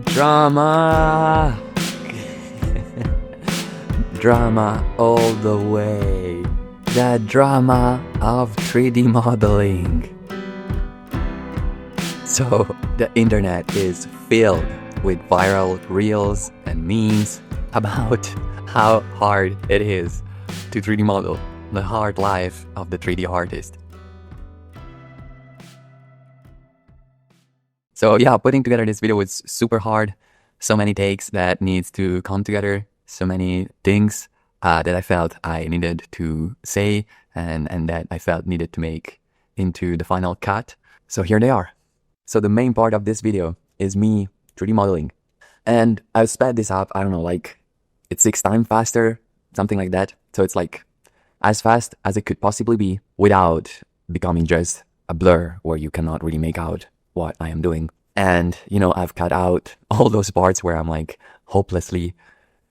Drama! Drama all the way. The drama of 3D modeling. So, the internet is filled with viral reels and memes about how hard it is to 3D model, the hard life of the 3D artist. So yeah, putting together this video was super hard. So many takes that needs to come together. So many things that I felt I needed to say and that I felt needed to make into the final cut. So here they are. So the main part of this video is me 3D modeling. And I've sped this up, I don't know, like it's 6 times faster, something like that. So it's like as fast as it could possibly be without becoming just a blur where you cannot really make out what I am doing. And, you know, I've cut out all those parts where I'm like hopelessly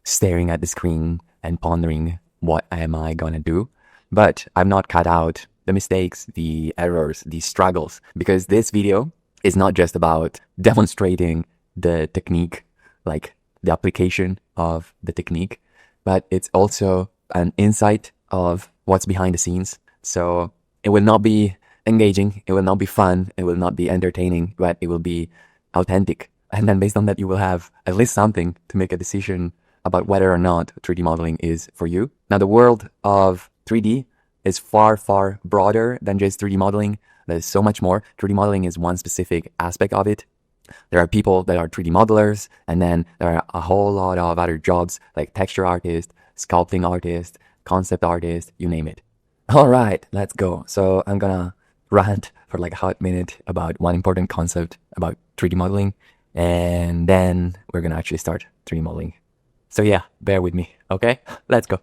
staring at the screen and pondering what am I gonna do. But I've not cut out the mistakes, the errors, the struggles, because this video is not just about demonstrating the technique, like the application of the technique, but it's also an insight of what's behind the scenes. So it will not be engaging, it will not be fun, it will not be entertaining, but it will be authentic. And then based on that, you will have at least something to make a decision about whether or not 3D modeling is for you. Now, the world of 3D is far, far broader than just 3D modeling. There's so much more. 3D modeling is one specific aspect of it. There are people that are 3D modelers, and then there are a whole lot of other jobs like texture artist, sculpting artist, concept artist, you name it. All right, let's go. So I'm gonna rant for like a hot minute about one important concept about 3D modeling, and then we're gonna actually start 3D modeling. So yeah, bear with me, okay? Let's go.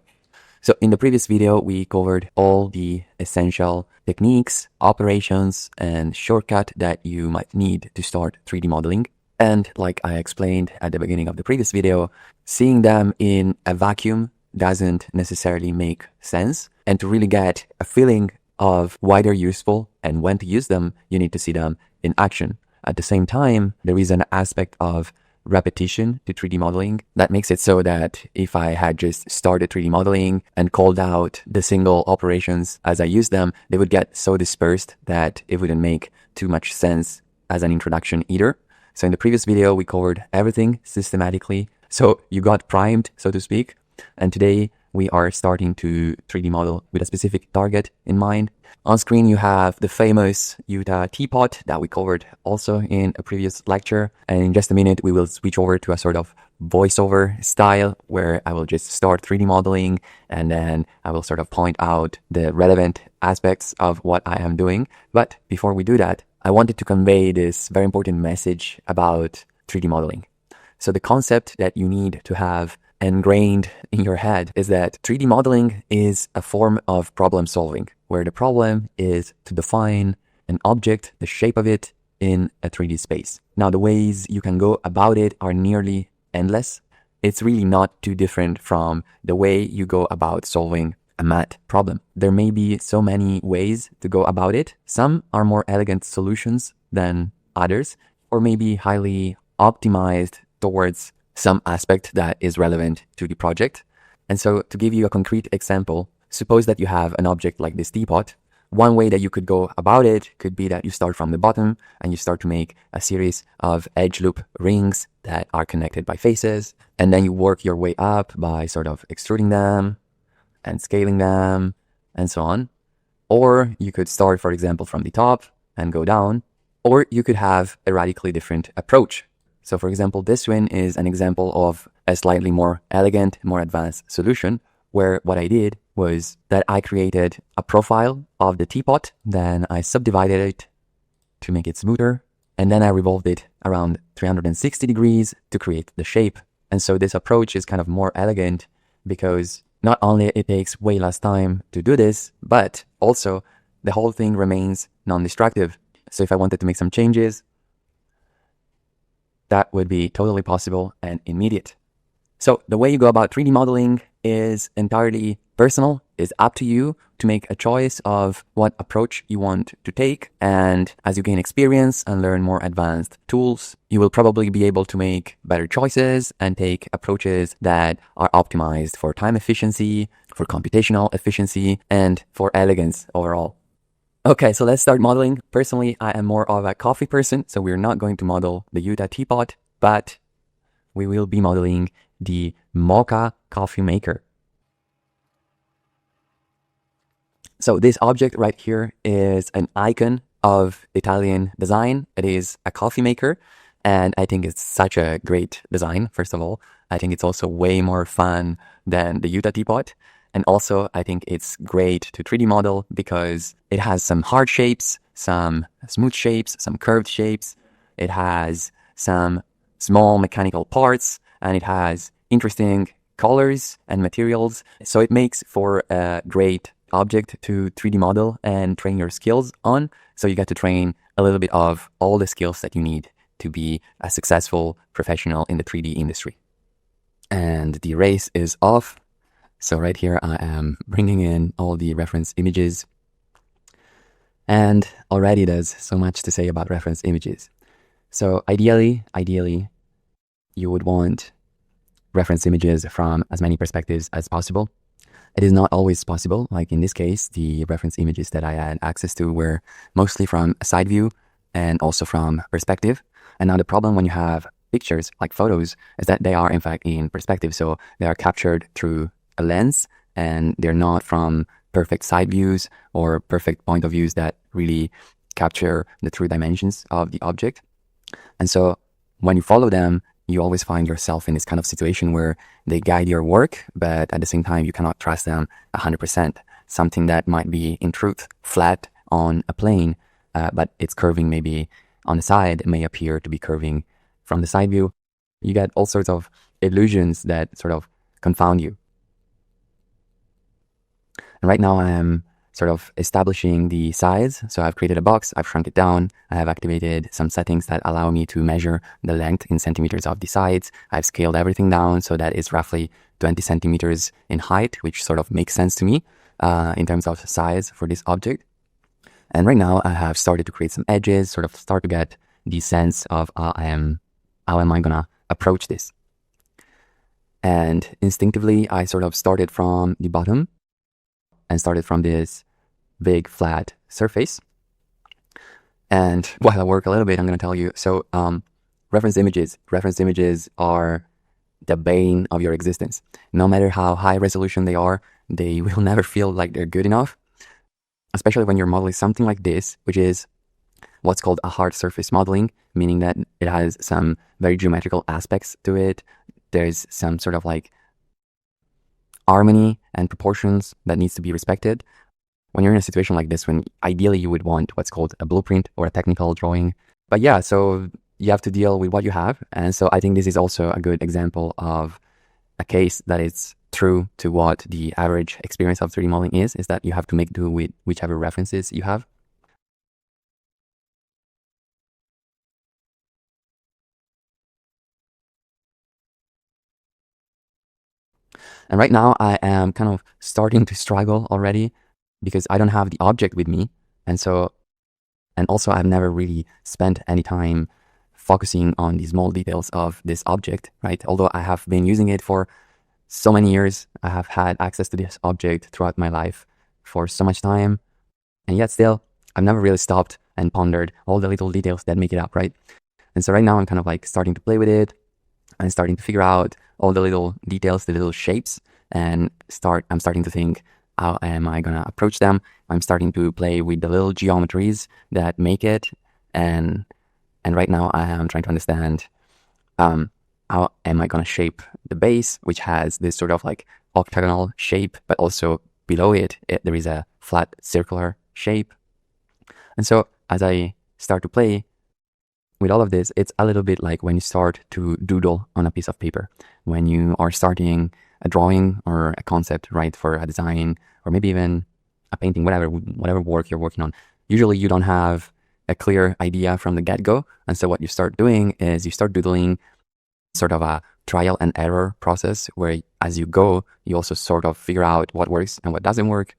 So in the previous video, we covered all the essential techniques, operations, and shortcut that you might need to start 3D modeling. And like I explained at the beginning of the previous video, seeing them in a vacuum doesn't necessarily make sense. And to really get a feeling of why they're useful and when to use them, you need to see them in action. At the same time, there is an aspect of repetition to 3D modeling that makes it so that if I had just started 3D modeling and called out the single operations as I use them, they would get so dispersed that it wouldn't make too much sense as an introduction either. So in the previous video, we covered everything systematically. So you got primed, so to speak. And today we are starting to 3D model with a specific target in mind. On screen, you have the famous Utah teapot that we covered also in a previous lecture. And in just a minute, we will switch over to a sort of voiceover style where I will just start 3D modeling and then I will sort of point out the relevant aspects of what I am doing. But before we do that, I wanted to convey this very important message about 3D modeling. So the concept that you need to have ingrained in your head is that 3D modeling is a form of problem solving, where the problem is to define an object, the shape of it, in a 3D space. Now, the ways you can go about it are nearly endless. It's really not too different from the way you go about solving a math problem. There may be so many ways to go about it. Some are more elegant solutions than others, or maybe highly optimized towards some aspect that is relevant to the project. And so to give you a concrete example, suppose that you have an object like this teapot. One way that you could go about it could be that you start from the bottom and you start to make a series of edge loop rings that are connected by faces. And then you work your way up by sort of extruding them and scaling them and so on. Or you could start, for example, from the top and go down. Or you could have a radically different approach. So for example, this one is an example of a slightly more elegant, more advanced solution where what I did was that I created a profile of the teapot, then I subdivided it to make it smoother, and then I revolved it around 360 degrees to create the shape. And so this approach is kind of more elegant because not only it takes way less time to do this, but also the whole thing remains non-destructive. So if I wanted to make some changes, that would be totally possible and immediate. So the way you go about 3D modeling is entirely personal. It's up to you to make a choice of what approach you want to take. And as you gain experience and learn more advanced tools, you will probably be able to make better choices and take approaches that are optimized for time efficiency, for computational efficiency, and for elegance overall. Okay, so let's start modeling. Personally, I am more of a coffee person, so we're not going to model the Utah teapot, but we will be modeling the Moka coffee maker. So this object right here is an icon of Italian design. It is a coffee maker, and I think it's such a great design, first of all. I think it's also way more fun than the Utah teapot. And also, I think it's great to 3D model because it has some hard shapes, some smooth shapes, some curved shapes. It has some small mechanical parts, and it has interesting colors and materials. So it makes for a great object to 3D model and train your skills on. So you get to train a little bit of all the skills that you need to be a successful professional in the 3D industry. And the erase is off. So right here, I am bringing in all the reference images. And already there's so much to say about reference images. So ideally, you would want reference images from as many perspectives as possible. It is not always possible. Like in this case, the reference images that I had access to were mostly from a side view and also from perspective. And now the problem when you have pictures, like photos, is that they are in fact in perspective. So they are captured through a lens and they're not from perfect side views or perfect point of views that really capture the true dimensions of the object. And so when you follow them, you always find yourself in this kind of situation where they guide your work, but at the same time, you cannot trust them 100%. Something that might be, in truth, flat on a plane, but it's curving maybe on the side, it may appear to be curving from the side view. You get all sorts of illusions that sort of confound you. And right now I am sort of establishing the size. So I've created a box, I've shrunk it down, I have activated some settings that allow me to measure the length in centimeters of the sides. I've scaled everything down so that it's roughly 20 centimeters in height, which sort of makes sense to me in terms of size for this object. And right now I have started to create some edges, sort of start to get the sense of how am I gonna approach this. And instinctively, I sort of started from the bottom and started from this big flat surface. And while I work a little bit, I'm going to tell you, so reference images are the bane of your existence. No matter how high resolution they are, they will never feel like they're good enough, especially when you're modeling something like this, which is what's called a hard surface modeling, meaning that it has some very geometrical aspects to it. There's some sort of like harmony and proportions that needs to be respected. When you're in a situation like this, when ideally you would want what's called a blueprint or a technical drawing. But yeah, so you have to deal with what you have. And so I think this is also a good example of a case that is true to what the average experience of 3D modeling is that you have to make do with whichever references you have. And right now I am kind of starting to struggle already because I don't have the object with me. And also I've never really spent any time focusing on the small details of this object, right? Although I have been using it for so many years, I have had access to this object throughout my life for so much time. And yet still, I've never really stopped and pondered all the little details that make it up, right? And so right now I'm kind of like starting to play with it and starting to figure out all the little details, the little shapes, and I'm starting to think, how am I gonna approach them? I'm starting to play with the little geometries that make it, and right now I am trying to understand how am I gonna shape the base, which has this sort of like octagonal shape, but also below it there is a flat circular shape. And so as I start to play with all of this, it's a little bit like when you start to doodle on a piece of paper, when you are starting a drawing or a concept, right, for a design or maybe even a painting, whatever work you're working on. Usually you don't have a clear idea from the get-go. And so what you start doing is you start doodling sort of a trial and error process where as you go, you also sort of figure out what works and what doesn't work.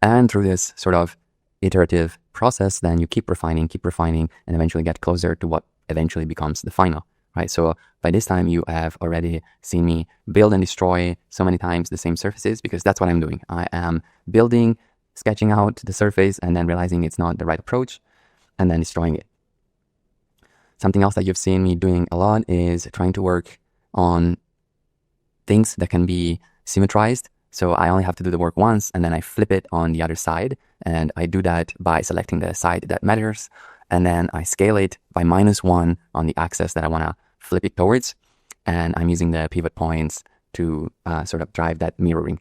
And through this sort of iterative process, then you keep refining, and eventually get closer to what eventually becomes the final, right? So by this time, you have already seen me build and destroy so many times the same surfaces, because that's what I'm doing. I am building, sketching out the surface, and then realizing it's not the right approach, and then destroying it. Something else that you've seen me doing a lot is trying to work on things that can be symmetrized. So I only have to do the work once, and then I flip it on the other side. And I do that by selecting the side that matters. And then I scale it by -1 on the axis that I want to flip it towards. And I'm using the pivot points to sort of drive that mirroring.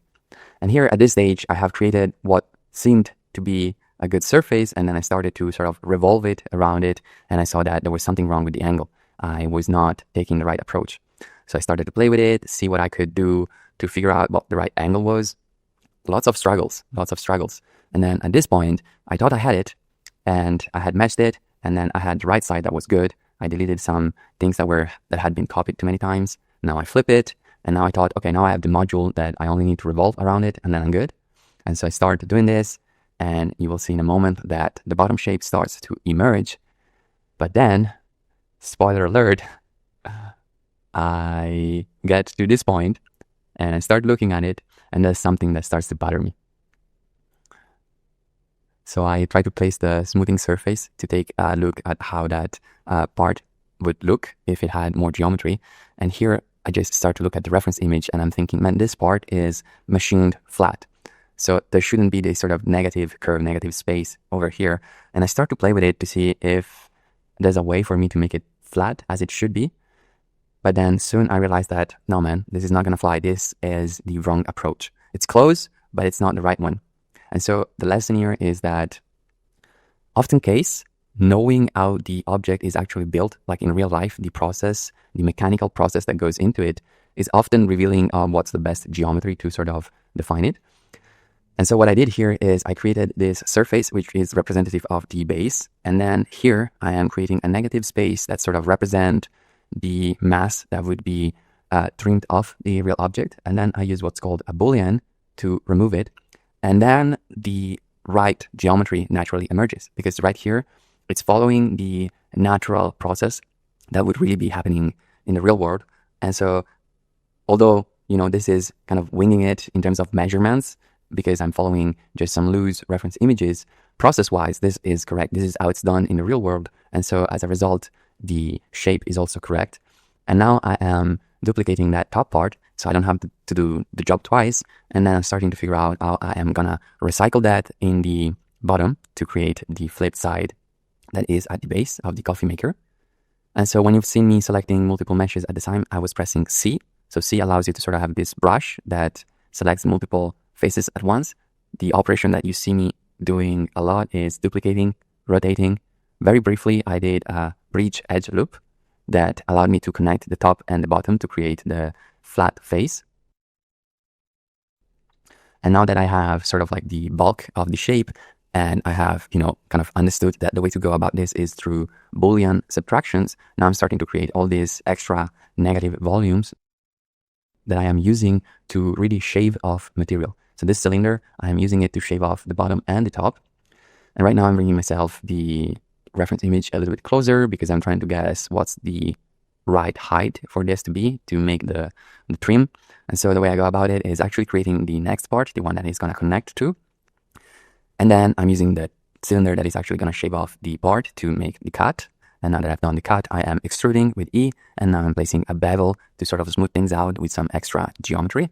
And here at this stage, I have created what seemed to be a good surface. And then I started to sort of revolve it around it. And I saw that there was something wrong with the angle. I was not taking the right approach. So I started to play with it, see what I could do to figure out what the right angle was. Lots of struggles. And then at this point, I thought I had it, and I had matched it, and then I had the right side that was good. I deleted some things that had been copied too many times. Now I flip it, and now I thought, okay, now I have the module that I only need to revolve around it, and then I'm good. And so I started doing this, and you will see in a moment that the bottom shape starts to emerge. But then, spoiler alert, I get to this point, and I start looking at it, and there's something that starts to bother me. So I try to place the smoothing surface to take a look at how that part would look if it had more geometry. And here I just start to look at the reference image, and I'm thinking, man, this part is machined flat. So there shouldn't be this sort of negative curve, negative space over here. And I start to play with it to see if there's a way for me to make it flat as it should be. But then soon I realized that, no, man, this is not going to fly. This is the wrong approach. It's close, but it's not the right one. And so the lesson here is that often case, knowing how the object is actually built, like in real life, the process, the mechanical process that goes into it is often revealing what's the best geometry to sort of define it. And so what I did here is I created this surface, which is representative of the base. And then here I am creating a negative space that sort of represent the mass that would be trimmed off the real object. And then I use what's called a Boolean to remove it. And then the right geometry naturally emerges, because right here, it's following the natural process that would really be happening in the real world. And so although, this is kind of winging it in terms of measurements, because I'm following just some loose reference images, process-wise, this is correct. This is how it's done in the real world. And so as a result, the shape is also correct. And now I am duplicating that top part, so I don't have to do the job twice. And then I'm starting to figure out how I am gonna recycle that in the bottom to create the flipped side that is at the base of the coffee maker. And so when you've seen me selecting multiple meshes at the time, I was pressing C. So C allows you to sort of have this brush that selects multiple faces at once. The operation that you see me doing a lot is duplicating, rotating. Very briefly, I did a breach edge loop that allowed me to connect the top and the bottom to create the flat face. And now that I have sort of like the bulk of the shape, and I have, kind of understood that the way to go about this is through Boolean subtractions, now I'm starting to create all these extra negative volumes that I am using to really shave off material. So this cylinder, I am using it to shave off the bottom and the top. And right now I'm bringing myself the reference image a little bit closer, because I'm trying to guess what's the right height for this to be to make the trim. And so the way I go about it is actually creating the next part, the one that is going to connect to. And then I'm using the cylinder that is actually going to shave off the part to make the cut. And now that I've done the cut, I am extruding with E, and now I'm placing a bevel to sort of smooth things out with some extra geometry.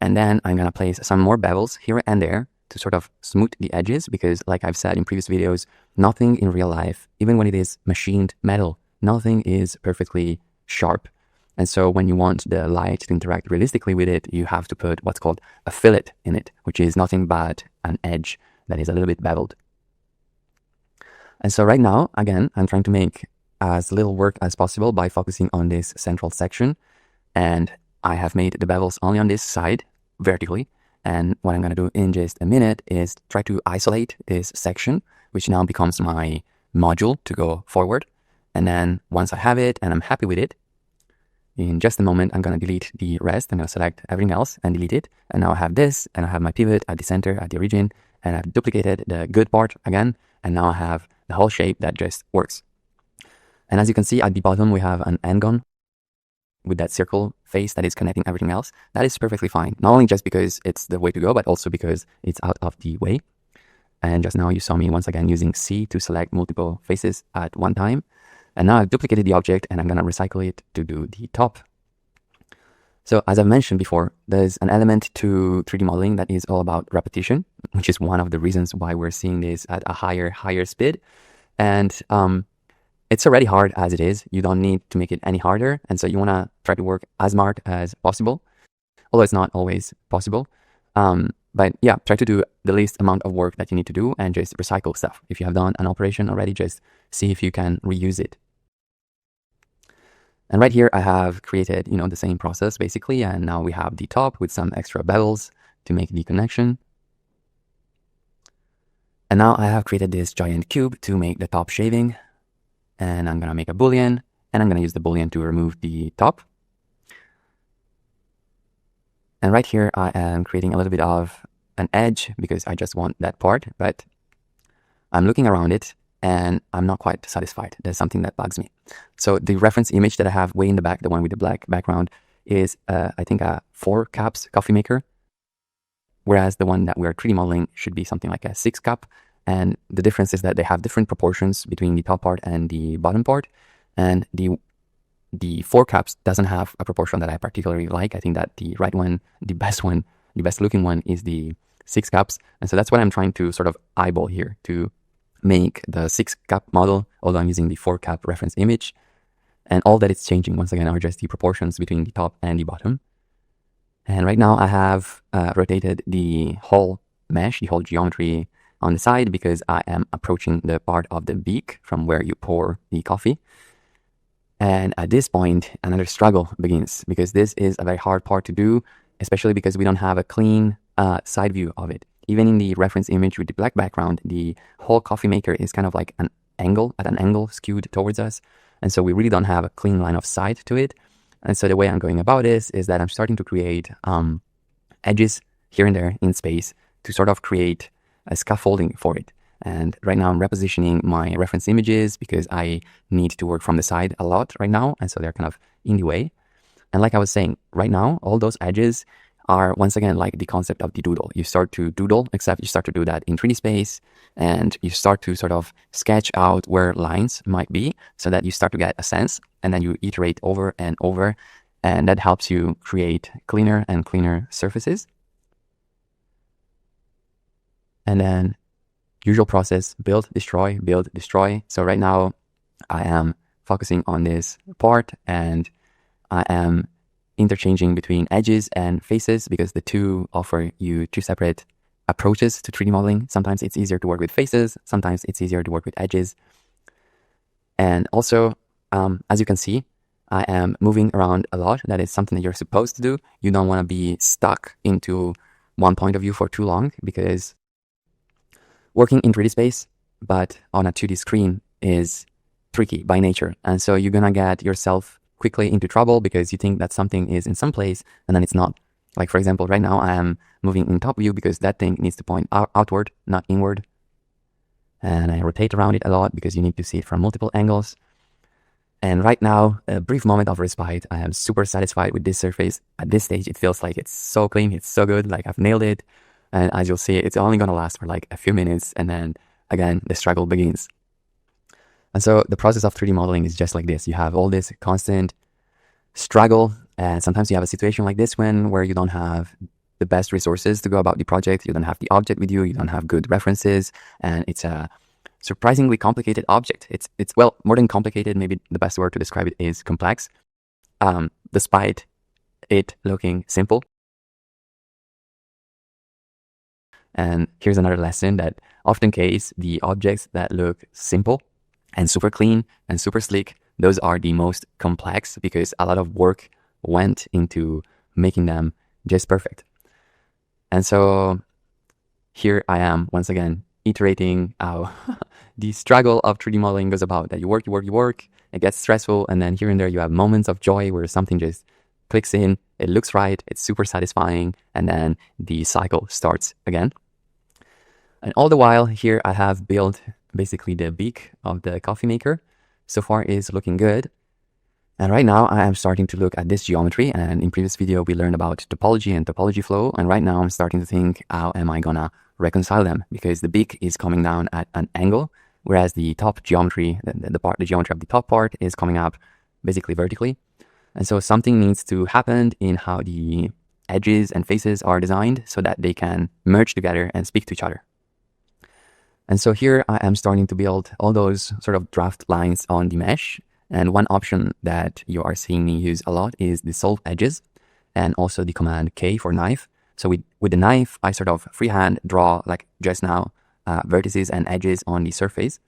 And then I'm going to place some more bevels here and there to sort of smooth the edges, because like I've said in previous videos, nothing in real life, even when it is machined metal, nothing is perfectly sharp. And so when you want the light to interact realistically with it, you have to put what's called a fillet in it, which is nothing but an edge that is a little bit beveled. And so right now, again, I'm trying to make as little work as possible by focusing on this central section. And I have made the bevels only on this side vertically. And what I'm going to do in just a minute is try to isolate this section, which now becomes my module to go forward. And then once I have it and I'm happy with it, in just a moment, I'm going to delete the rest. I'm going to select everything else and delete it. And now I have this, and I have my pivot at the center, at the origin, and I've duplicated the good part again. And now I have the whole shape that just works. And as you can see at the bottom, we have an end gun with that circle face that is connecting everything else. That is perfectly fine. Not only just because it's the way to go, but also because it's out of the way. And just now you saw me once again using C to select multiple faces at one time. And now I've duplicated the object and I'm going to recycle it to do the top. So as I've mentioned before, there's an element to 3D modeling that is all about repetition, which is one of the reasons why we're seeing this at a higher speed. And it's already hard as it is. You don't need to make it any harder. And so you want to try to work as smart as possible, although it's not always possible. But yeah, try to do the least amount of work that you need to do and just recycle stuff. If you have done an operation already, just see if you can reuse it. And right here, I have created, the same process basically. And now we have the top with some extra bevels to make the connection. And now I have created this giant cube to make the top shaving. And I'm going to make a boolean, and I'm going to use the boolean to remove the top. And right here, I am creating a little bit of an edge because I just want that part, but I'm looking around it and I'm not quite satisfied. There's something that bugs me. So the reference image that I have way in the back, the one with the black background, is I think a 4 cups coffee maker, whereas the one that we're 3D modeling should be something like a 6 cup. And the difference is that they have different proportions between the top part and the bottom part. And the 4 cups doesn't have a proportion that I particularly like. I think that the right one, the best looking one is the 6 cups. And so that's what I'm trying to sort of eyeball here to make the 6 cup model, although I'm using the 4 cup reference image. And all that it's changing, once again, are just the proportions between the top and the bottom. And right now I have rotated the whole mesh, the whole geometry on the side because I am approaching the part of the beak from where you pour the coffee. And at this point, another struggle begins because this is a very hard part to do, especially because we don't have a clean side view of it. Even in the reference image with the black background, the whole coffee maker is kind of like at an angle skewed towards us. And so we really don't have a clean line of sight to it. And so the way I'm going about this is that I'm starting to create edges here and there in space to sort of create a scaffolding for it. And right now I'm repositioning my reference images because I need to work from the side a lot right now. And so they're kind of in the way. And like I was saying, right now, all those edges are once again like the concept of the doodle. You start to doodle, except you start to do that in 3D space. And you start to sort of sketch out where lines might be so that you start to get a sense. And then you iterate over and over. And that helps you create cleaner and cleaner surfaces. And then usual process, build, destroy, build, destroy. So right now I am focusing on this part and I am interchanging between edges and faces because the two offer you 2 separate approaches to 3D modeling. Sometimes it's easier to work with faces. Sometimes it's easier to work with edges. And also, as you can see, I am moving around a lot. That is something that you're supposed to do. You don't want to be stuck into one point of view for too long because working in 3D space, but on a 2D screen is tricky by nature. And so you're going to get yourself quickly into trouble because you think that something is in some place and then it's not. Like, for example, right now I am moving in top view because that thing needs to point outward, not inward. And I rotate around it a lot because you need to see it from multiple angles. And right now, a brief moment of respite. I am super satisfied with this surface. At this stage, it feels like it's so clean. It's so good. Like I've nailed it. And as you'll see, it's only going to last for like a few minutes. And then again, the struggle begins. And so the process of 3D modeling is just like this. You have all this constant struggle. And sometimes you have a situation like this one where you don't have the best resources to go about the project. You don't have the object with you. You don't have good references. And it's a surprisingly complicated object. It's well, more than complicated. Maybe the best word to describe it is complex, despite it looking simple. And here's another lesson that often case, the objects that look simple and super clean and super sleek, those are the most complex because a lot of work went into making them just perfect. And so here I am once again iterating how the struggle of 3D modeling goes about, that you work, it gets stressful, and then here and there you have moments of joy where something just clicks in, it looks right, it's super satisfying, and then the cycle starts again. And all the while here I have built basically the beak of the coffee maker. So far is looking good. And right now I am starting to look at this geometry, and in previous video we learned about topology and topology flow, and right now I'm starting to think, how am I gonna reconcile them? Because the beak is coming down at an angle, whereas the top geometry, the geometry of the top part is coming up basically vertically. And so something needs to happen in how the edges and faces are designed so that they can merge together and speak to each other. And so here I am starting to build all those sort of draft lines on the mesh. And one option that you are seeing me use a lot is the solve edges and also the command K for knife. So with the knife, I sort of freehand draw, like just now, vertices and edges on the surface.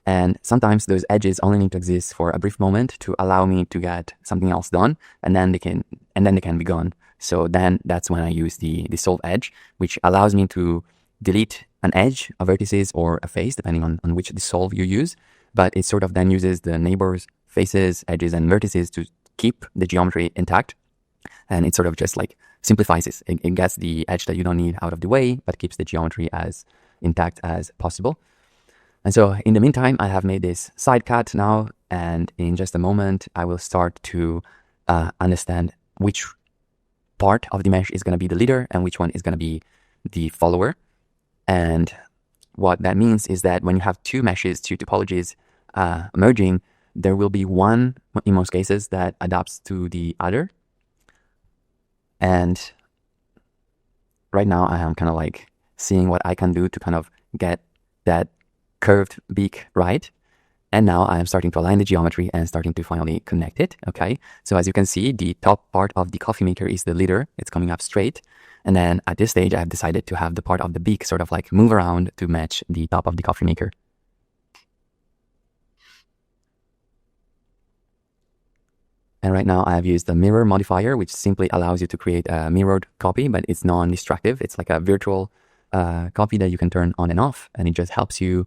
And sometimes those edges only need to exist for a brief moment to allow me to get something else done, and then they can be gone. So then that's when I use the solve edge, which allows me to delete an edge, a vertices, or a face, depending on which dissolve you use. But it sort of then uses the neighbors, faces, edges, and vertices to keep the geometry intact. And it sort of just like simplifies it. It gets the edge that you don't need out of the way, but keeps the geometry as intact as possible. And so in the meantime, I have made this side cut now, and in just a moment, I will start to understand which part of the mesh is going to be the leader and which one is going to be the follower. And what that means is that when you have two meshes, two topologies merging, there will be one, in most cases, that adapts to the other. And right now I am kind of like seeing what I can do to kind of get that curved beak right. And now I am starting to align the geometry and starting to finally connect it. Okay, so as you can see, the top part of the coffee maker is the leader. It's coming up straight. And then at this stage, I have decided to have the part of the beak sort of like move around to match the top of the coffee maker. And right now I have used the mirror modifier, which simply allows you to create a mirrored copy, but it's non-destructive. It's like a virtual copy that you can turn on and off, and it just helps you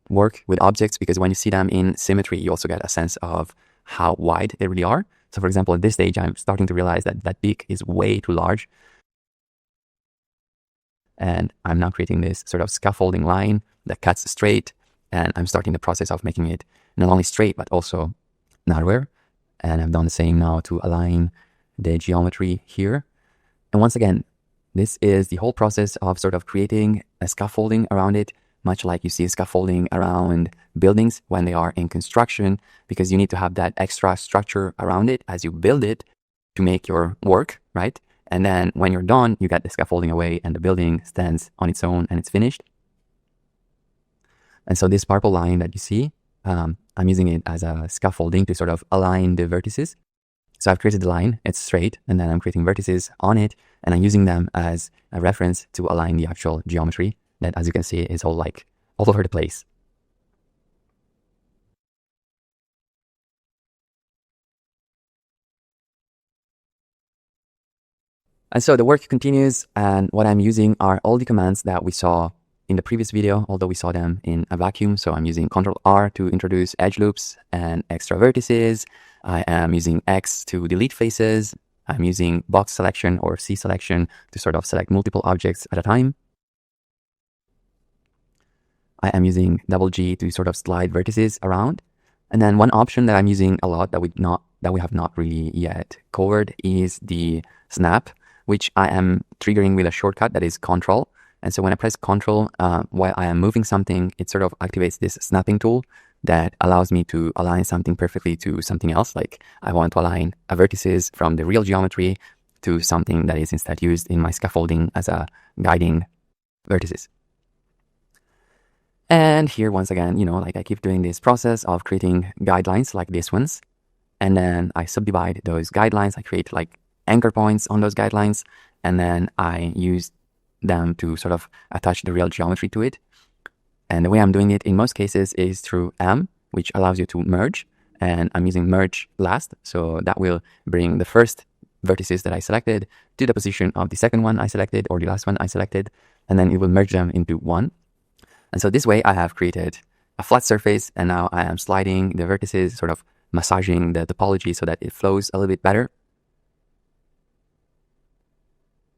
work with objects, because when you see them in symmetry, you also get a sense of how wide they really are. So for example, at this stage, I'm starting to realize that that beak is way too large. And I'm now creating this sort of scaffolding line that cuts straight, and I'm starting the process of making it not only straight, but also narrower. And I've done the same now to align the geometry here. And once again, this is the whole process of sort of creating a scaffolding around it, much like you see scaffolding around buildings when they are in construction, because you need to have that extra structure around it as you build it to make your work, right? And then when you're done, you get the scaffolding away and the building stands on its own and it's finished. And so this purple line that you see, I'm using it as a scaffolding to sort of align the vertices. So I've created the line, it's straight, and then I'm creating vertices on it, and I'm using them as a reference to align the actual geometry that, as you can see, is all over the place. And so the work continues, and what I'm using are all the commands that we saw in the previous video, although we saw them in a vacuum. So I'm using Ctrl+R to introduce edge loops and extra vertices. I am using X to delete faces. I'm using box selection or C selection to sort of select multiple objects at a time. I am using G to sort of slide vertices around. And then one option that I'm using a lot that we have not really yet covered is the snap, which I am triggering with a shortcut that is Ctrl. And so when I press Ctrl, while I am moving something, it sort of activates this snapping tool that allows me to align something perfectly to something else. Like I want to align a vertices from the real geometry to something that is instead used in my scaffolding as a guiding vertices. And here, once again, like I keep doing this process of creating guidelines like these ones. And then I subdivide those guidelines. I create like anchor points on those guidelines. And then I use them to sort of attach the real geometry to it. And the way I'm doing it in most cases is through M, which allows you to merge. And I'm using merge last. So that will bring the first vertices that I selected to the position of the second one I selected or the last one I selected. And then it will merge them into one. And so this way I have created a flat surface, and now I am sliding the vertices, sort of massaging the topology so that it flows a little bit better.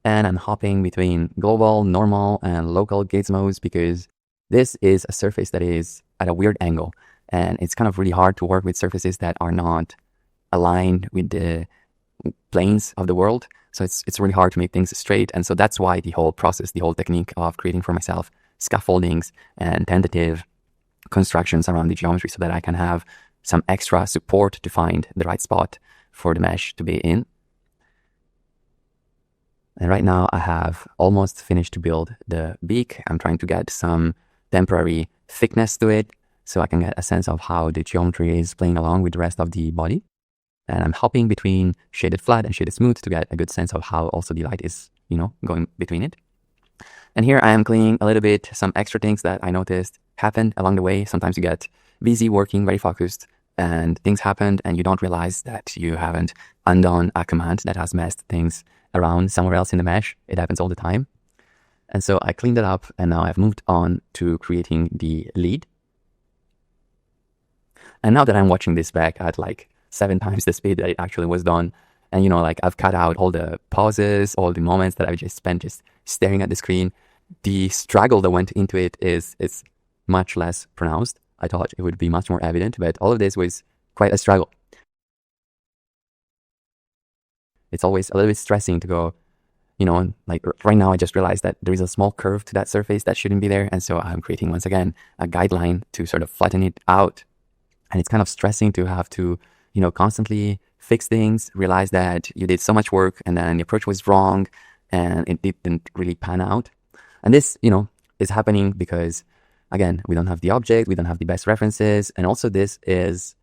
And I'm hopping between global, normal, and local gizmos because this is a surface that is at a weird angle. And it's kind of really hard to work with surfaces that are not aligned with the planes of the world. So it's really hard to make things straight. And so that's why the whole process, the whole technique of creating for myself scaffoldings and tentative constructions around the geometry so that I can have some extra support to find the right spot for the mesh to be in. And right now I have almost finished to build the beak. I'm trying to get some temporary thickness to it so I can get a sense of how the geometry is playing along with the rest of the body. And I'm hopping between shaded flat and shaded smooth to get a good sense of how also the light is, going between it. And here I am cleaning a little bit some extra things that I noticed happened along the way. Sometimes you get busy working, very focused, and things happened and you don't realize that you haven't undone a command that has messed things around somewhere else in the mesh. It happens all the time. And so I cleaned it up and now I've moved on to creating the lead. And now that I'm watching this back at like 7 times the speed that it actually was done, and I've cut out all the pauses, all the moments that I just spent just staring at the screen, the struggle that went into it is much less pronounced. I thought it would be much more evident, but all of this was quite a struggle. It's always a little bit stressing to go, like right now I just realized that there is a small curve to that surface that shouldn't be there. And so I'm creating, once again, a guideline to sort of flatten it out. And it's kind of stressing to have to, constantly fix things, realize that you did so much work and then the approach was wrong and it didn't really pan out. And this, is happening because, again, we don't have the object, we don't have the best references. And also this is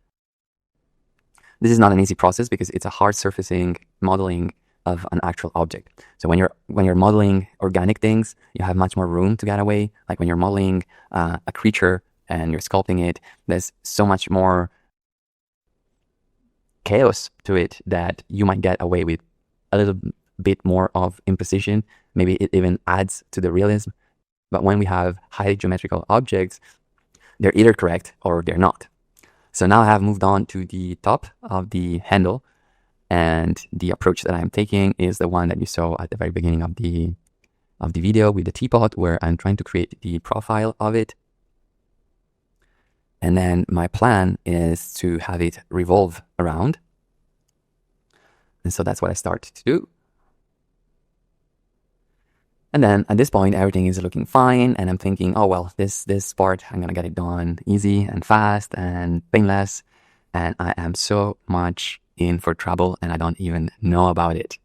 not an easy process because it's a hard surfacing modeling of an actual object. So when you're modeling organic things, you have much more room to get away. Like when you're modeling a creature and you're sculpting it, there's so much more chaos to it that you might get away with a little bit more of imprecision. Maybe it even adds to the realism. But when we have highly geometrical objects, they're either correct or they're not. So now I have moved on to the top of the handle, and the approach that I'm taking is the one that you saw at the very beginning of the video with the teapot, where I'm trying to create the profile of it. And then my plan is to have it revolve around. And so that's what I start to do. And then at this point, everything is looking fine. And I'm thinking, oh, well, this part, I'm going to get it done easy and fast and painless. And I am so much in for trouble and I don't even know about it.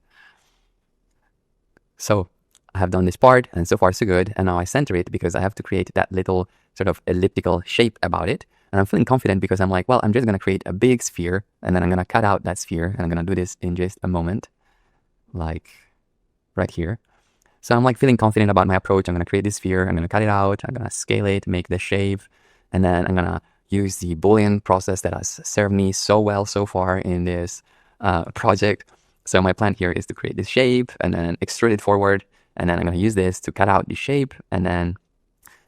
So I have done this part and so far so good. And now I center it because I have to create that little sort of elliptical shape about it. And I'm feeling confident because I'm like, well, I'm just going to create a big sphere and then I'm going to cut out that sphere and I'm going to do this in just a moment, like right here. So I'm like feeling confident about my approach. I'm going to create this sphere. I'm going to cut it out. I'm going to scale it, make the shape. And then I'm going to use the Boolean process that has served me so well so far in this project. So my plan here is to create this shape and then extrude it forward. And then I'm going to use this to cut out the shape and then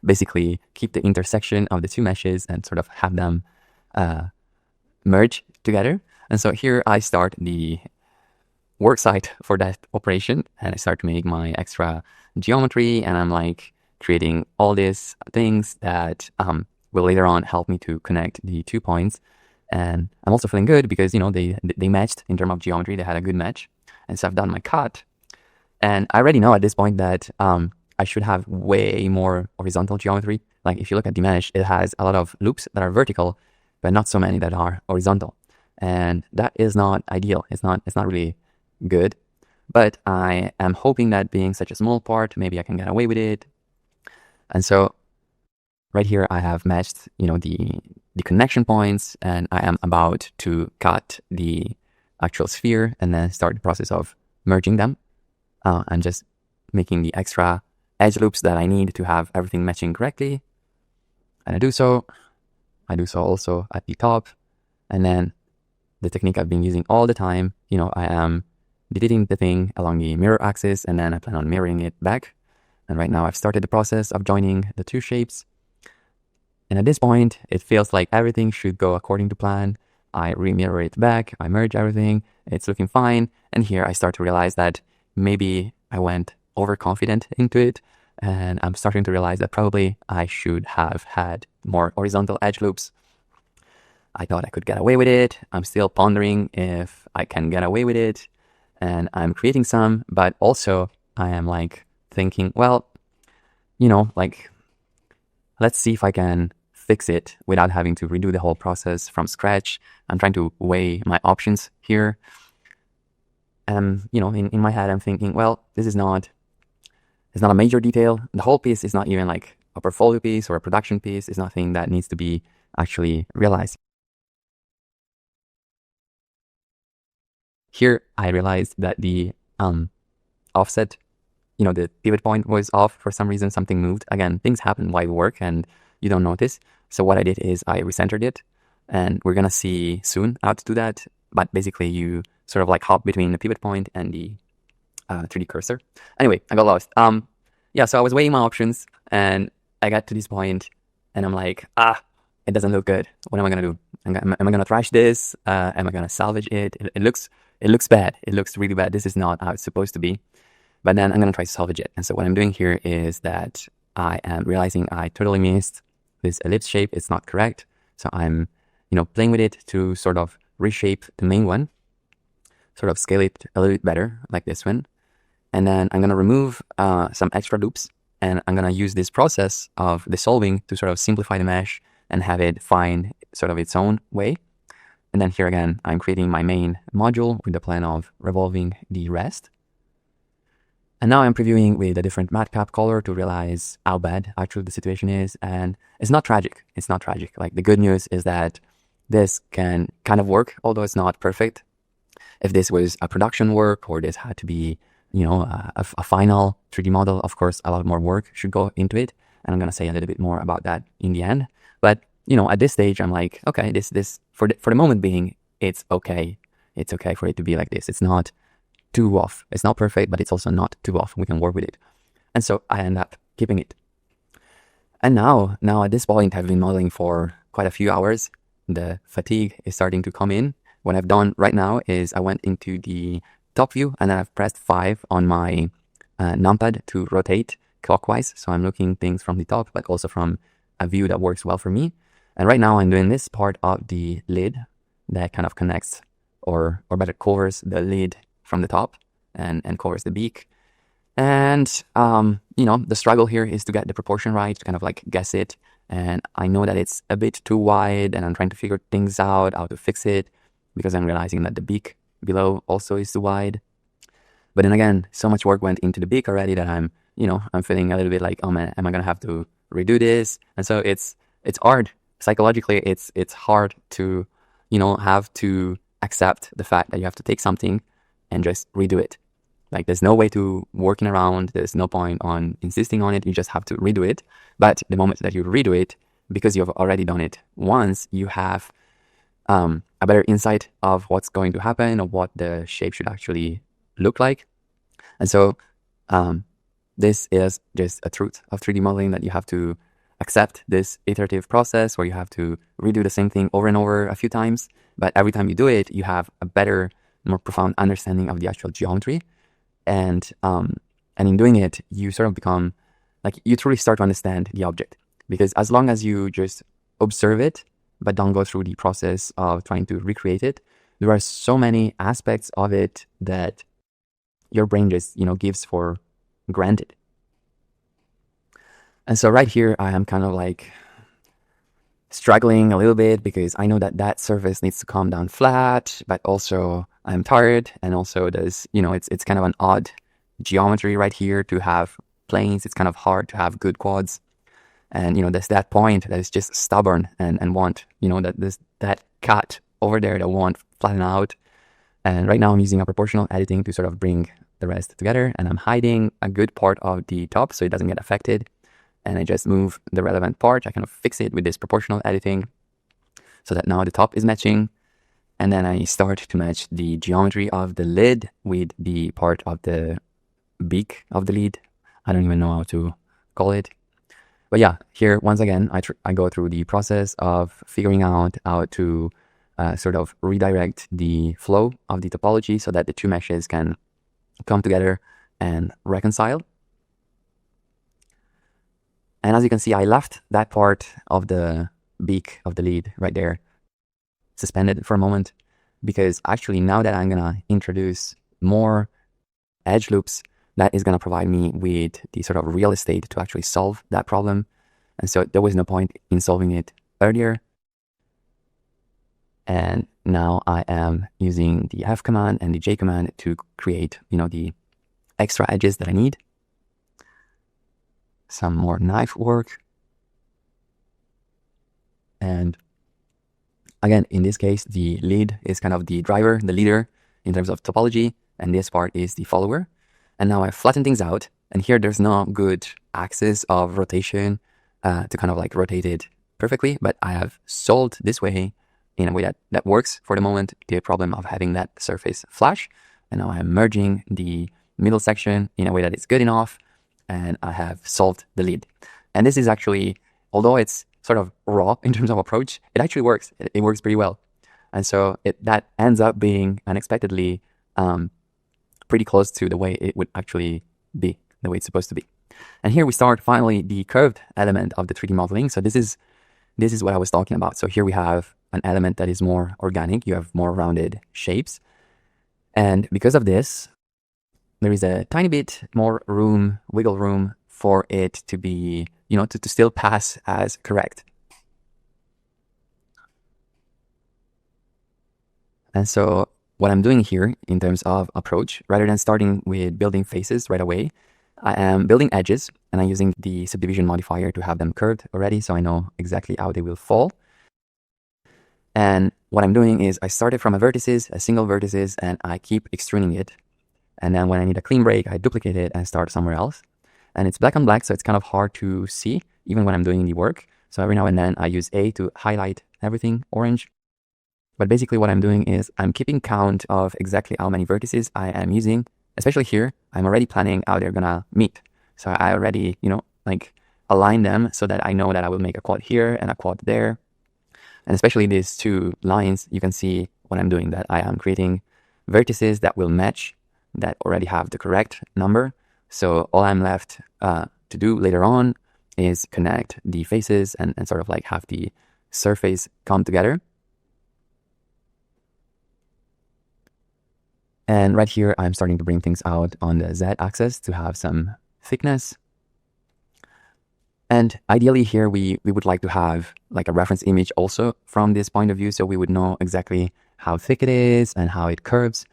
basically keep the intersection of the two meshes and sort of have them merge together. And so here I start the work site for that operation and I start to make my extra geometry and I'm like creating all these things that will later on help me to connect the 2 points. And I'm also feeling good because, they matched in terms of geometry. They had a good match. And so I've done my cut. And I already know at this point that I should have way more horizontal geometry. Like if you look at the mesh, it has a lot of loops that are vertical, but not so many that are horizontal. And that is not ideal. It's not really good. But I am hoping that being such a small part, maybe I can get away with it. And so right here, I have matched, the connection points, and I am about to cut the actual sphere and then start the process of merging them. I'm just making the extra edge loops that I need to have everything matching correctly. And I do so also at the top. And then the technique I've been using all the time, I am deleting the thing along the mirror axis and then I plan on mirroring it back. And right now I've started the process of joining the two shapes. And at this point, it feels like everything should go according to plan. I remirror it back, I merge everything, it's looking fine. And here I start to realize that maybe I went overconfident into it. And I'm starting to realize that probably I should have had more horizontal edge loops. I thought I could get away with it. I'm still pondering if I can get away with it. And I'm creating some, but also I am like thinking, well, like, let's see if I can fix it without having to redo the whole process from scratch. I'm trying to weigh my options here. In my head, I'm thinking, well, it's not a major detail. The whole piece is not even like a portfolio piece or a production piece. It's nothing that needs to be actually realized. Here, I realized that the offset, the pivot point was off for some reason. Something moved. Again, things happen while we work and you don't notice. So what I did is I recentered it, and we're gonna see soon how to do that. But basically, you sort of like hop between the pivot point and the 3D cursor. Anyway, I got lost. So I was weighing my options, and I got to this point, and I'm like, it doesn't look good. What am I gonna do? Am I gonna trash this? Am I gonna salvage it? It looks bad. It looks really bad. This is not how it's supposed to be. But then I'm gonna try to salvage it. And so what I'm doing here is that I am realizing I totally missed this ellipse shape. It's not correct. So I'm, playing with it to sort of reshape the main one, sort of scale it a little bit better, like this one. And then I'm gonna remove some extra loops, and I'm gonna use this process of dissolving to sort of simplify the mesh and have it find sort of its own way. And then here again, I'm creating my main module with the plan of revolving the rest. And now I'm previewing with a different matcap color to realize how bad actually the situation is. And it's not tragic. It's not tragic. Like, the good news is that this can kind of work, although it's not perfect. If this was a production work, or this had to be, a final 3D model, of course, a lot more work should go into it. And I'm going to say a little bit more about that in the end. But, at this stage, I'm like, okay, this for the moment being, it's okay. It's okay for it to be like this. It's not too off. It's not perfect, but it's also not too off. We can work with it. And so I end up keeping it. And now at this point, I've been modeling for quite a few hours. The fatigue is starting to come in. What I've done right now is I went into the top view, and then I've pressed 5 on my numpad to rotate clockwise. So I'm looking things from the top, but also from a view that works well for me. And right now I'm doing this part of the lid that kind of connects, or better covers the lid from the top and covers the beak. And, the struggle here is to get the proportion right, to kind of like guess it. And I know that it's a bit too wide, and I'm trying to figure things out, how to fix it, because I'm realizing that the beak below also is too wide. But then again, so much work went into the beak already that I'm feeling a little bit like, oh man, am I going to have to redo this? And so it's hard. Psychologically, it's hard to, have to accept the fact that you have to take something and just redo it. Like, there's no way to working around. There's no point on insisting on it. You just have to redo it. But the moment that you redo it, because you've already done it once, you have a better insight of what's going to happen, or what the shape should actually look like. And so this is just a truth of 3D modeling, that you have to accept this iterative process where you have to redo the same thing over and over a few times. But every time you do it, you have a better, more profound understanding of the actual geometry. And in doing it, you sort of become, like, you truly start to understand the object. Because as long as you just observe it, but don't go through the process of trying to recreate it, there are so many aspects of it that your brain just, gives for granted. And so right here, I am kind of like struggling a little bit, because I know that surface needs to come down flat, but also I'm tired, and also there's, it's kind of an odd geometry right here to have planes. It's kind of hard to have good quads. And, there's that point that is just stubborn and want, that there's that cut over there that won't flatten out. And right now I'm using a proportional editing to sort of bring the rest together, and I'm hiding a good part of the top so it doesn't get affected. And I just move the relevant part. I kind of fix it with this proportional editing so that now the top is matching. And then I start to match the geometry of the lid with the part of the beak of the lid. I don't even know how to call it. But yeah, here once again, I go through the process of figuring out how to sort of redirect the flow of the topology so that the two meshes can come together and reconcile. And as you can see, I left that part of the beak of the lead right there suspended for a moment, because actually now that I'm gonna introduce more edge loops, that is gonna provide me with the sort of real estate to actually solve that problem. And so there was no point in solving it earlier. And now I am using the F command and the J command to create, the extra edges that I need. Some more knife work. And again, in this case, the lead is kind of the driver, the leader in terms of topology, and this part is the follower. And now I flatten things out, and here there's no good axis of rotation to kind of like rotate it perfectly, but I have solved this way in a way that works for the moment, the problem of having that surface flash. And now I'm merging the middle section in a way that is good enough, and I have solved the lead. And this is actually, although it's sort of raw in terms of approach, it actually works. It works pretty well. And so that ends up being unexpectedly pretty close to the way it would actually be, the way it's supposed to be. And here we start finally the curved element of the 3D modeling. So this is what I was talking about. So here we have an element that is more organic. You have more rounded shapes. And because of this, there is a tiny bit more room, wiggle room for it to be, to still pass as correct. And so what I'm doing here in terms of approach, rather than starting with building faces right away, I am building edges, and I'm using the subdivision modifier to have them curved already, so I know exactly how they will fall. And what I'm doing is I started from a single vertices, and I keep extruding it. And then when I need a clean break, I duplicate it and start somewhere else. And it's black on black, so it's kind of hard to see, even when I'm doing the work. So every now and then I use A to highlight everything orange. But basically what I'm doing is I'm keeping count of exactly how many vertices I am using. Especially here, I'm already planning how they're gonna meet. So I already, align them so that I know that I will make a quad here and a quad there. And especially these two lines, you can see what I'm doing, that I am creating vertices that will match, that already have the correct number. So all I'm left to do later on is connect the faces and sort of like have the surface come together. And right here, I'm starting to bring things out on the Z-axis to have some thickness. And ideally here, we would like to have like a reference image also from this point of view, so we would know exactly how thick it is and how it curves.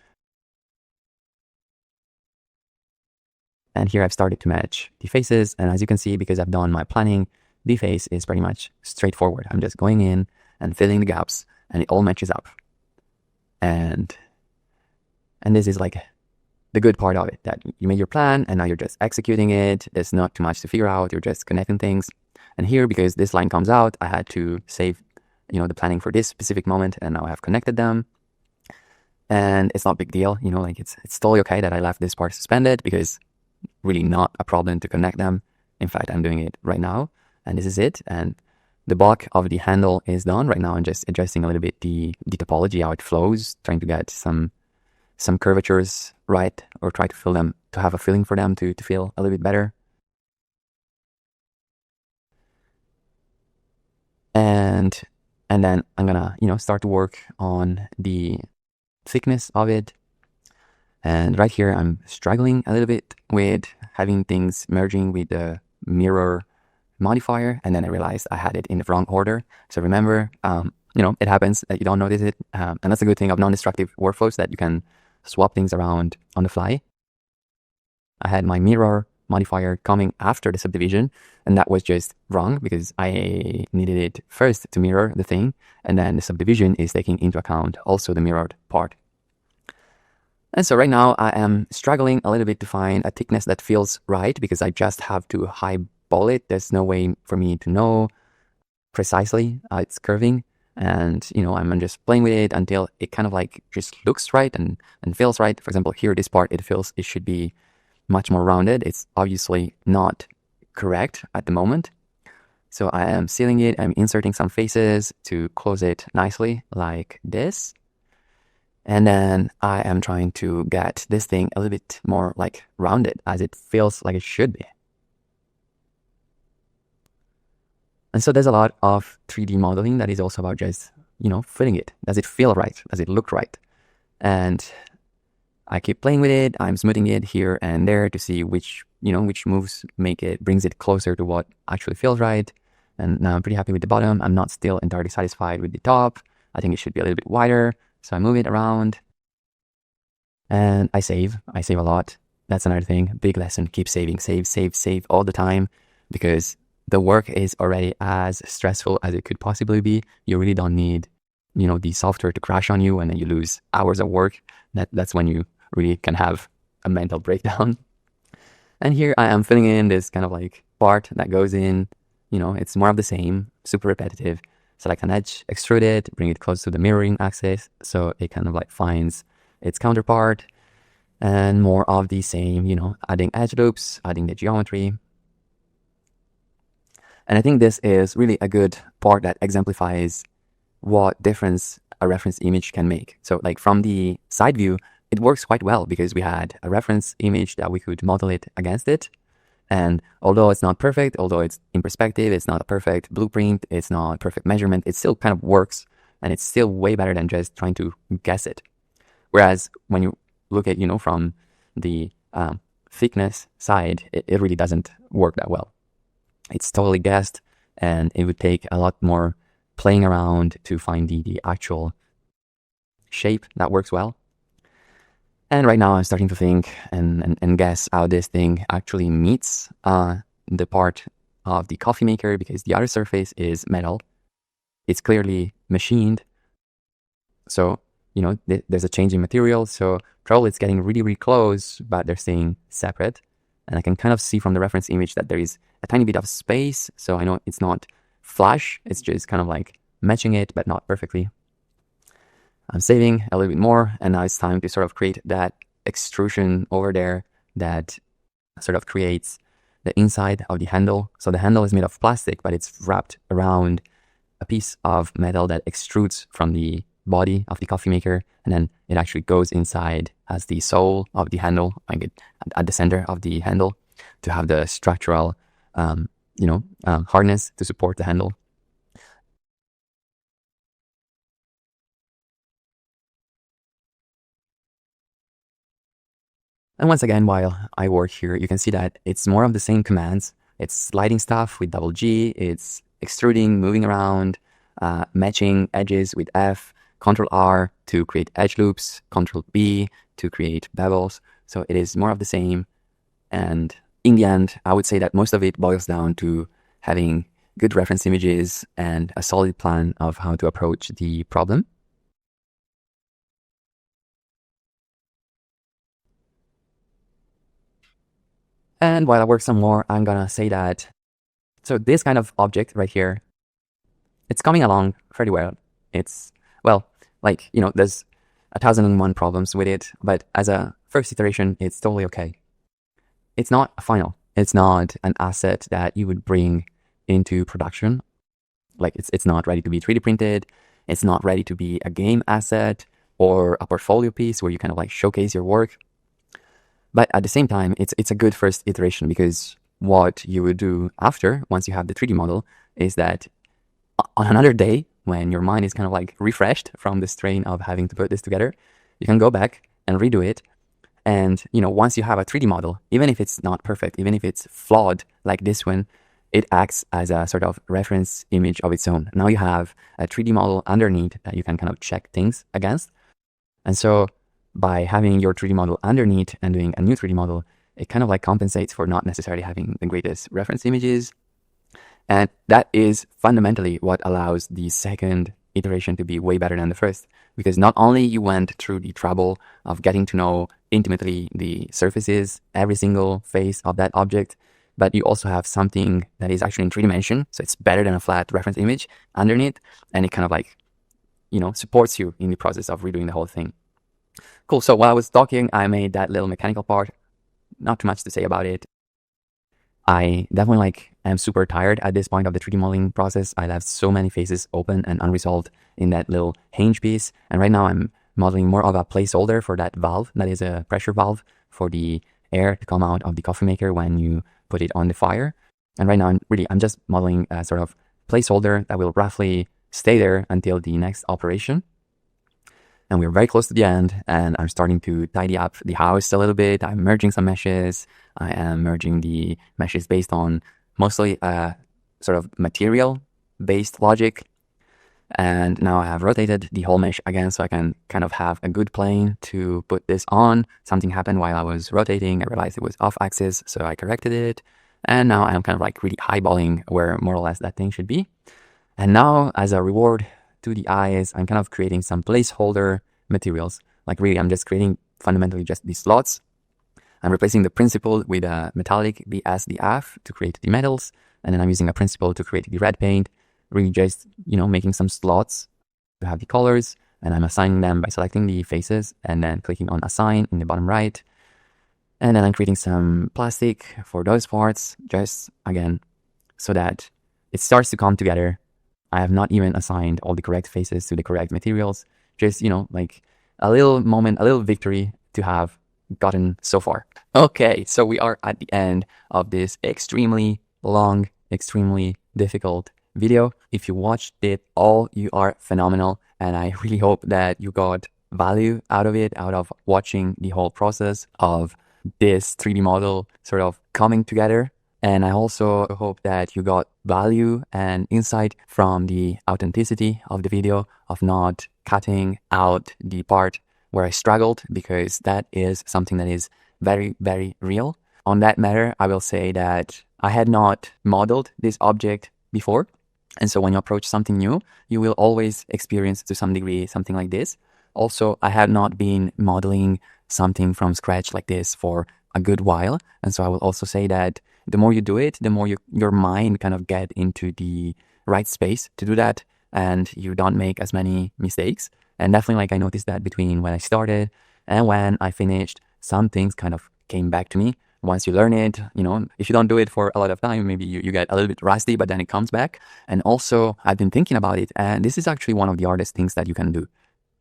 And here I've started to match the faces. And as you can see, because I've done my planning, the face is pretty much straightforward. I'm just going in and filling the gaps, and it all matches up. And this is like the good part of it, that you made your plan and now you're just executing it. There's not too much to figure out. You're just connecting things. And here, because this line comes out, I had to save, the planning for this specific moment, and now I have connected them. And it's not a big deal, it's totally okay that I left this part suspended, because really not a problem to connect them. In fact, I'm doing it right now, and this is it. And the bulk of the handle is done. Right now I'm just adjusting a little bit the topology, how it flows, trying to get some curvatures right, or try to fill them, to have a feeling for them to feel a little bit better. And then I'm gonna, start to work on the thickness of it. And right here, I'm struggling a little bit with having things merging with the mirror modifier. And then I realized I had it in the wrong order. So remember, it happens that you don't notice it. And that's a good thing of non-destructive workflows, that you can swap things around on the fly. I had my mirror modifier coming after the subdivision, and that was just wrong, because I needed it first to mirror the thing, and then the subdivision is taking into account also the mirrored part. And so right now I am struggling a little bit to find a thickness that feels right, because I just have to highball it. There's no way for me to know precisely how it's curving. And, I'm just playing with it until it kind of like just looks right and feels right. For example, here, this part, it should be much more rounded. It's obviously not correct at the moment. So I am sealing it. I'm inserting some faces to close it nicely like this. And then I am trying to get this thing a little bit more like rounded as it feels like it should be. And so there's a lot of 3D modeling that is also about just, fitting it. Does it feel right? Does it look right? And I keep playing with it. I'm smoothing it here and there to see which moves brings it closer to what actually feels right. And now I'm pretty happy with the bottom. I'm not still entirely satisfied with the top. I think it should be a little bit wider. So I move it around and I save a lot. That's another thing. Big lesson. Keep saving, save all the time, because the work is already as stressful as it could possibly be. You really don't need, the software to crash on you and then you lose hours of work. That's when you really can have a mental breakdown. And here I am filling in this kind of like part that goes in, it's more of the same, super repetitive. Select an edge, extrude it, bring it close to the mirroring axis so it kind of like finds its counterpart, and more of the same, adding edge loops, adding the geometry. And I think this is really a good part that exemplifies what difference a reference image can make. So like from the side view, it works quite well because we had a reference image that we could model it against it. And although it's not perfect, although it's in perspective, it's not a perfect blueprint, it's not perfect measurement, it still kind of works, and it's still way better than just trying to guess it. Whereas when you look at, from the thickness side, it really doesn't work that well. It's totally guessed, and it would take a lot more playing around to find the actual shape that works well. And right now I'm starting to think and guess how this thing actually meets the part of the coffee maker, because the outer surface is metal. It's clearly machined. So, there's a change in material. So probably it's getting really, really close, but they're staying separate. And I can kind of see from the reference image that there is a tiny bit of space. So I know it's not flush. It's just kind of like matching it, but not perfectly. I'm saving a little bit more, and now it's time to sort of create that extrusion over there that sort of creates the inside of the handle. So the handle is made of plastic, but it's wrapped around a piece of metal that extrudes from the body of the coffee maker, and then it actually goes inside as the sole of the handle, like at the center of the handle, to have the structural, hardness to support the handle. And once again, while I work here, you can see that it's more of the same commands. It's sliding stuff with double G, it's extruding, moving around, matching edges with F, Control R to create edge loops, Control B to create bevels. So it is more of the same. And in the end, I would say that most of it boils down to having good reference images and a solid plan of how to approach the problem. And while I work some more, I'm gonna say that, so this kind of object right here, it's coming along fairly well. It's, well, there's 1,001 problems with it, but as a first iteration, it's totally okay. It's not a final. It's not an asset that you would bring into production. Like it's not ready to be 3D printed. It's not ready to be a game asset or a portfolio piece where you kind of like showcase your work. But at the same time, it's a good first iteration, because what you would do after, once you have the 3D model, is that on another day, when your mind is kind of like refreshed from the strain of having to put this together, you can go back and redo it. And, once you have a 3D model, even if it's not perfect, even if it's flawed like this one, it acts as a sort of reference image of its own. Now you have a 3D model underneath that you can kind of check things against. And so by having your 3D model underneath and doing a new 3D model, it kind of like compensates for not necessarily having the greatest reference images. And that is fundamentally what allows the second iteration to be way better than the first, because not only you went through the trouble of getting to know intimately the surfaces, every single face of that object, but you also have something that is actually in 3D, so it's better than a flat reference image underneath, and it kind of like, supports you in the process of redoing the whole thing. Cool, so while I was talking, I made that little mechanical part. Not too much to say about it. I definitely I'm super tired at this point of the 3D modeling process. I left so many faces open and unresolved in that little hinge piece. And right now I'm modeling more of a placeholder for that valve. That is a pressure valve for the air to come out of the coffee maker when you put it on the fire. And right now I'm just modeling a sort of placeholder that will roughly stay there until the next operation. And we're very close to the end, and I'm starting to tidy up the house a little bit. I'm merging some meshes. I am merging the meshes based on mostly sort of material-based logic. And now I have rotated the whole mesh again so I can kind of have a good plane to put this on. Something happened while I was rotating. I realized it was off axis, so I corrected it. And now I'm kind of like really eyeballing where more or less that thing should be. And now, as a reward to the eyes, I'm kind of creating some placeholder materials. Like really, I'm just creating fundamentally just these slots. I'm replacing the principle with a metallic BSDF to create the metals. And then I'm using a principle to create the red paint. Really just, making some slots to have the colors. And I'm assigning them by selecting the faces and then clicking on assign in the bottom right. And then I'm creating some plastic for those parts, just again, so that it starts to come together. I have not even assigned all the correct faces to the correct materials. Just, like a little moment, a little victory to have gotten so far. Okay, so we are at the end of this extremely long, extremely difficult video. If you watched it all, you are phenomenal. And I really hope that you got value out of it, out of watching the whole process of this 3D model sort of coming together. And I also hope that you got value and insight from the authenticity of the video, of not cutting out the part where I struggled, because that is something that is very, very real. On that matter, I will say that I had not modeled this object before. And so when you approach something new, you will always experience to some degree something like this. Also, I have not been modeling something from scratch like this for a good while. And so I will also say that the more you do it, the more your mind kind of get into the right space to do that, and you don't make as many mistakes. And definitely, like, I noticed that between when I started and when I finished, some things kind of came back to me. Once you learn it, if you don't do it for a lot of time, maybe you get a little bit rusty, but then it comes back. And also, I've been thinking about it, and this is actually one of the hardest things that you can do,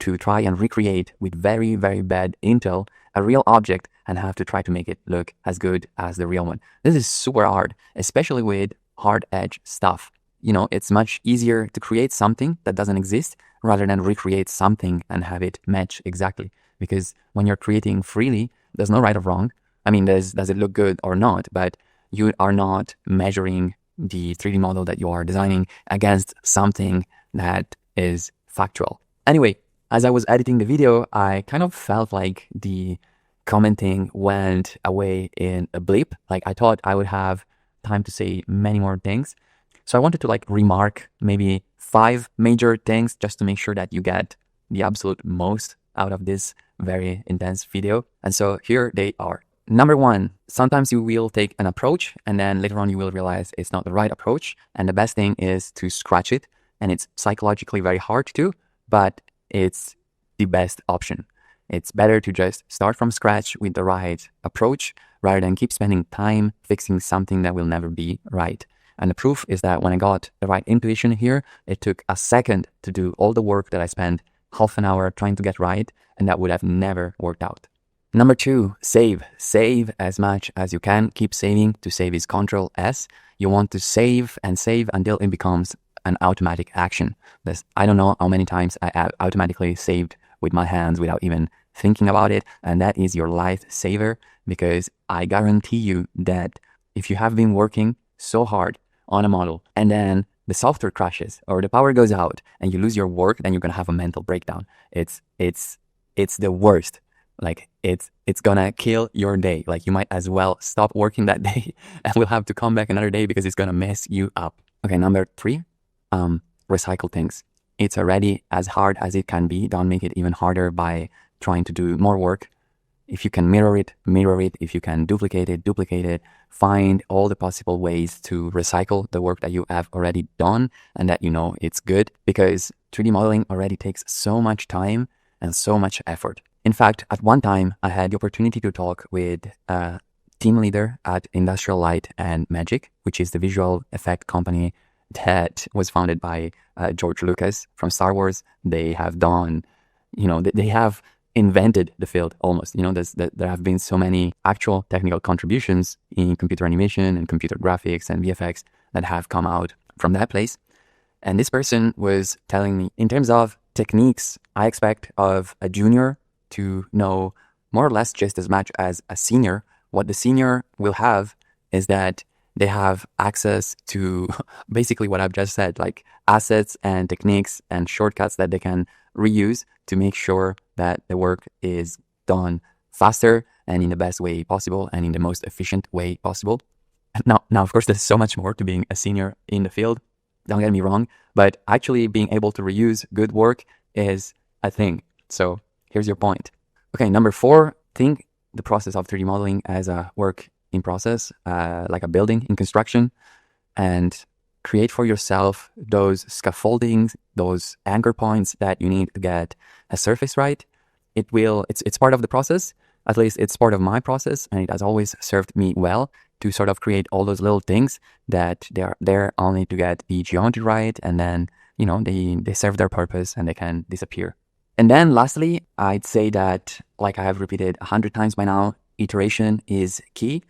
to try and recreate with very, very bad intel a real object and have to try to make it look as good as the real one. This is super hard, especially with hard edge stuff. It's much easier to create something that doesn't exist rather than recreate something and have it match exactly. Because when you're creating freely, there's no right or wrong. I mean, does it look good or not? But you are not measuring the 3D model that you are designing against something that is factual. Anyway, as I was editing the video, I kind of felt like the commenting went away in a blip. Like, I thought I would have time to say many more things. So I wanted to remark maybe 5 major things just to make sure that you get the absolute most out of this very intense video. And so here they are. Number 1, sometimes you will take an approach and then later on you will realize it's not the right approach. And the best thing is to scratch it. And it's psychologically very hard to do, but it's the best option. It's better to just start from scratch with the right approach rather than keep spending time fixing something that will never be right. And the proof is that when I got the right intuition here, it took a second to do all the work that I spent half an hour trying to get right, and that would have never worked out. Number 2, save. Save as much as you can. Keep saving. To save is Control S. You want to save and save until it becomes an automatic action. I don't know how many times I have automatically saved with my hands without even thinking about it, and that is your lifesaver, because I guarantee you that if you have been working so hard on a model and then the software crashes or the power goes out and you lose your work, then you're gonna have a mental breakdown. It's the worst. Like, it's gonna kill your day. Like, you might as well stop working that day and we'll have to come back another day because it's gonna mess you up. Okay, number 3, recycle things. It's already as hard as it can be. Don't make it even harder by trying to do more work. If you can mirror it, mirror it. If you can duplicate it, duplicate it. Find all the possible ways to recycle the work that you have already done and that it's good, because 3D modeling already takes so much time and so much effort. In fact, at one time, I had the opportunity to talk with a team leader at Industrial Light and Magic, which is the visual effect company that was founded by George Lucas from Star Wars. They have done, they have invented the field almost. There have been so many actual technical contributions in computer animation and computer graphics and VFX that have come out from that place. And this person was telling me, in terms of techniques, I expect of a junior to know more or less just as much as a senior. What the senior will have is that they have access to basically what I've just said, like assets and techniques and shortcuts that they can reuse to make sure that the work is done faster and in the best way possible and in the most efficient way possible. Now, of course, there's so much more to being a senior in the field. Don't get me wrong, but actually being able to reuse good work is a thing. So here's your point. Okay, number 4, think the process of 3D modeling as a work in process, like a building in construction, and create for yourself those scaffoldings, those anchor points that you need to get a surface right. It's part of the process. At least it's part of my process, and it has always served me well to sort of create all those little things that they are there only to get the geometry right, and then, they serve their purpose and they can disappear. And then lastly, I'd say that, like I have repeated 100 times by now, iteration is key.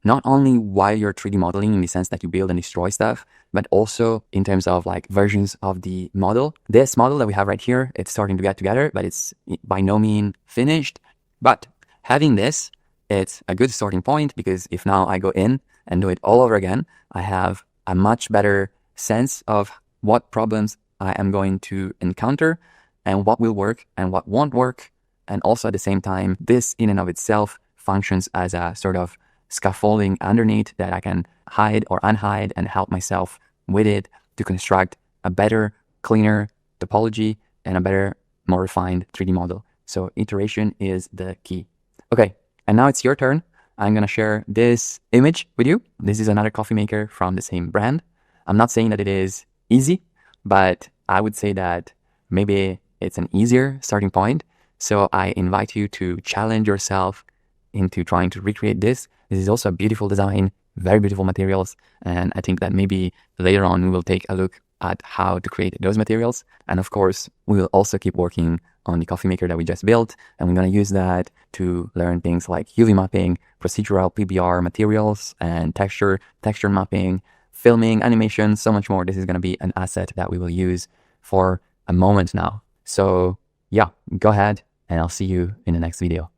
Not only while you're 3D modeling in the sense that you build and destroy stuff, but also in terms of like versions of the model. This model that we have right here, it's starting to get together, but it's by no means finished. But having this, it's a good starting point, because if now I go in and do it all over again, I have a much better sense of what problems I am going to encounter and what will work and what won't work. And also at the same time, this in and of itself functions as a sort of scaffolding underneath that I can hide or unhide and help myself with it to construct a better, cleaner topology and a better, more refined 3D model. So iteration is the key. Okay, and now it's your turn. I'm going to share this image with you. This is another coffee maker from the same brand. I'm not saying that it is easy, but I would say that maybe it's an easier starting point. So I invite you to challenge yourself into trying to recreate this. This is also a beautiful design, very beautiful materials. And I think that maybe later on we will take a look at how to create those materials. And of course, we will also keep working on the coffee maker that we just built. And we're going to use that to learn things like UV mapping, procedural PBR materials, and texture mapping, filming, animation, so much more. This is going to be an asset that we will use for a moment now. So yeah, go ahead and I'll see you in the next video.